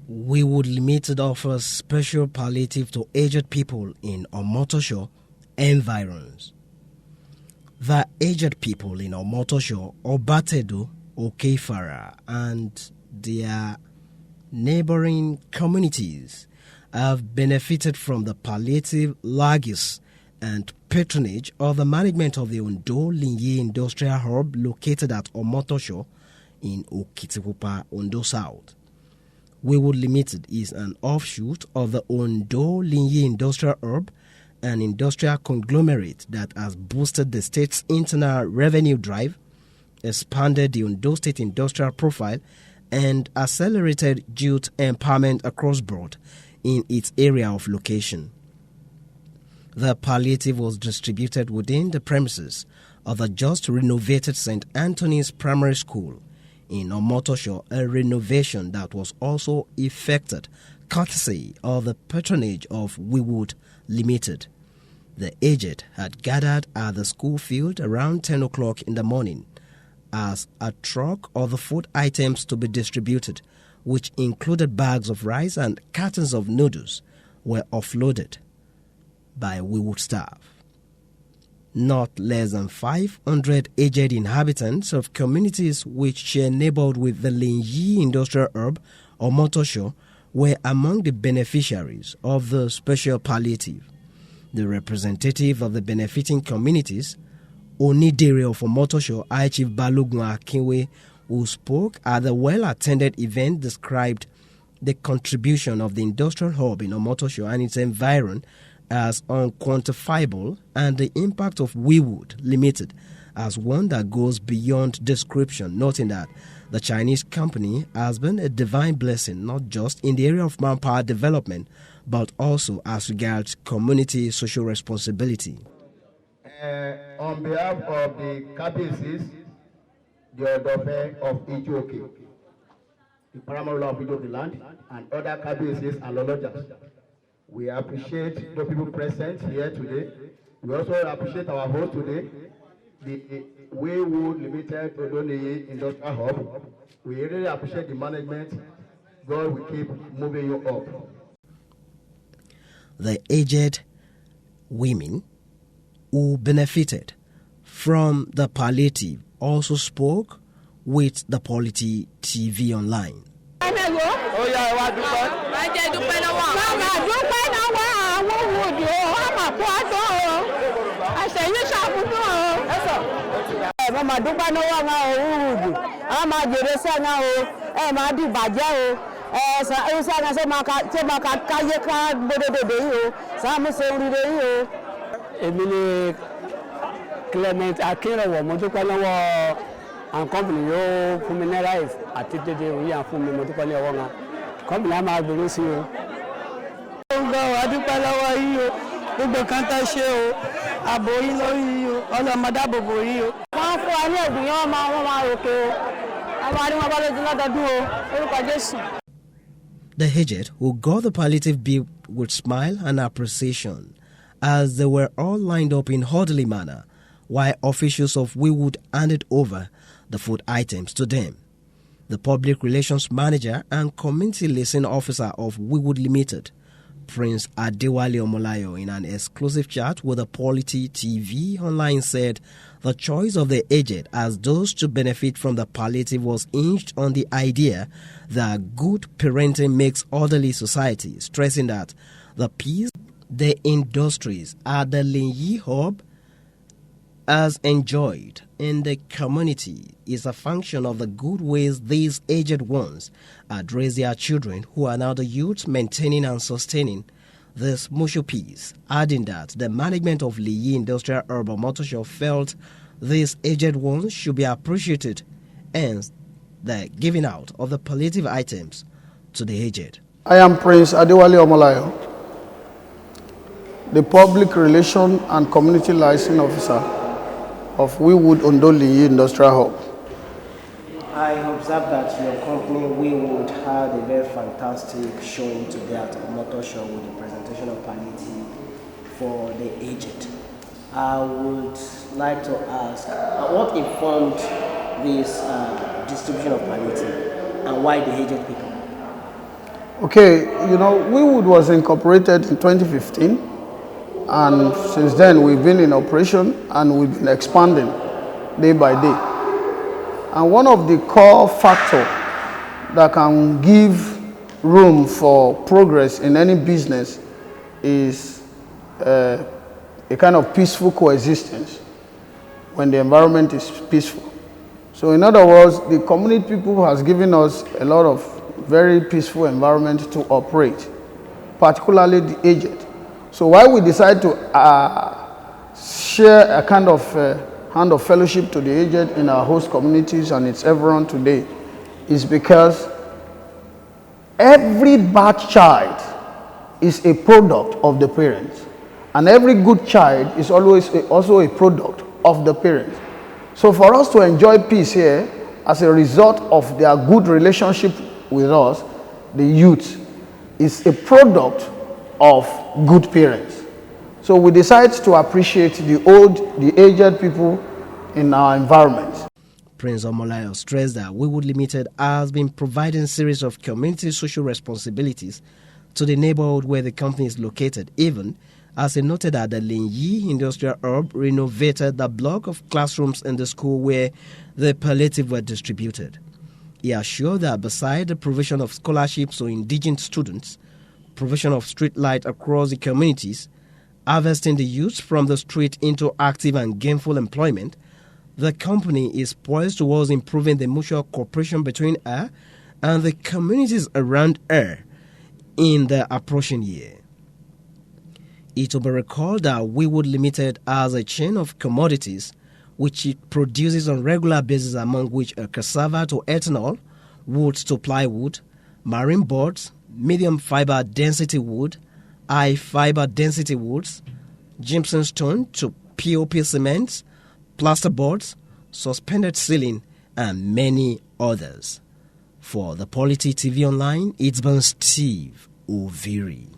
Wewood Limited offers special palliative to aged people in Omotosho, environs. The aged people in Omotosho, Obatedo, Okefara, and their neighboring communities have benefited from the palliative largesse and patronage of the management of the Ondo Linyi Industrial Hub located at Omotosho in Okitipupa, Ondo South. Wewood Limited is an offshoot of the Ondo Linyi Industrial Hub, an industrial conglomerate that has boosted the state's internal revenue drive, expanded the Ondo State industrial profile, and accelerated youth empowerment across board in its area of location. The palliative was distributed within the premises of the just renovated St. Anthony's Primary School in Omotosho, a renovation that was also effected courtesy of the patronage of Wewood Limited. The aged had gathered at the school field around 10 o'clock in the morning as a truck of the food items to be distributed, which included bags of rice and cartons of noodles, were offloaded by Wewood staff. Not less than 500 aged inhabitants of communities which share neighborhood with the Linyi Industrial Hub, Omotosho, were among the beneficiaries of the special palliative. The representative of the benefiting communities, Onidere of Omotosho, High Chief Balogun Akinwe, who spoke at the well-attended event, described the contribution of the industrial hub in Omotosho and its environ as unquantifiable, and the impact of Wewood Limited as one that goes beyond description, noting that the Chinese company has been a divine blessing not just in the area of manpower development but also as regards community social responsibility. On behalf of the KBCs, the Odofe of Ijoke, the paramount law of Ijoke land, and other KBCs and Lolojas, we appreciate the people present here today. We also appreciate our host today, the Wewood Limited Odoniyi Industrial Hub. We really appreciate the management. God will keep moving you up. The aged women who benefited from the palliative also spoke with the Polity TV Online. Clement Akinrowo mo dúpẹ́ lọ́wọ́ àwọn company yóò fún mi ní rice àti dédé orí à fún mi mo dúpẹ́ lọ́wọ́ wọn company á máa gbèrú sí o. Gbogbo wa dúpẹ́ lọ́wọ́ yín o, gbogbo kan tá ṣe o, ààbò yín lórí yín o, ọlọ́mọdé àbòbò yín o. Wọ́n fún wa ní ẹ̀bùn yẹn wọ́n máa ròkè o, àwọn àríwọ̀n bá lójú lọ́dọọdún o, orúkọ Jésù. The aged who got the palliative bill with smile and appreciation as they were all lined up in orderly manner, while officials of Wewood handed over the food items to them. The public relations manager and community liaison officer of Wewood Limited, Prince Adewale Omolayo, in an exclusive chat with the Polity TV Online, said the choice of the aged as those to benefit from the palliative was hinged on the idea that good parenting makes orderly society, stressing that the peace the industries at the Linyi Hub has enjoyed in the community is a function of the good ways these aged ones address their children, who are now the youths maintaining and sustaining this mutual peace, adding that the management of Linyi Industrial Hub Omotosho felt these aged ones should be appreciated, and the giving out of the palliative items to the aged. I am Prince Adewale Omolayo, the Public Relations and Community Licensing Officer of Wewood Ondo Linyi Industrial Hub. I observed that your company, Wewood, had a very fantastic showing today at Omotosho with the presentation of palliative for the aged. I would like to ask, what informed this distribution of palliative and why the aged people? Okay, Wewood was incorporated in 2015, and since then we've been in operation and we've been expanding day by day. And one of the core factors that can give room for progress in any business is a kind of peaceful coexistence when the environment is peaceful. So in other words, the community people has given us a lot of very peaceful environment to operate, particularly the aged. So why we decide to share a kind of hand of fellowship to the aged in our host communities and its environs today is because every bad child is a product of the parents, and every good child is always also a product of the parents. So for us to enjoy peace here as a result of their good relationship with us, the youth, is a product of good parents. So we decide to appreciate the aged people in our environment. Prince Omotosho stressed that Wewood Limited has been providing a series of community social responsibilities to the neighborhood where the company is located, even as he noted that the Linyi Industrial Hub renovated the block of classrooms in the school where the palliative were distributed. He assured that beside the provision of scholarships to indigent students, provision of street light across the communities, harvesting the youth from the street into active and gainful employment, the company is poised towards improving the mutual cooperation between her and the communities around her in the approaching year. It will be recalled that Wewood Limited has a chain of commodities which it produces on regular basis, among which are cassava to ethanol, wood to plywood, marine boards, medium fiber density wood, high fiber density woods, gypsum stone to POP cements, plasterboards, suspended ceiling, and many others. For the Polity TV Online, it's been Steve Oviri.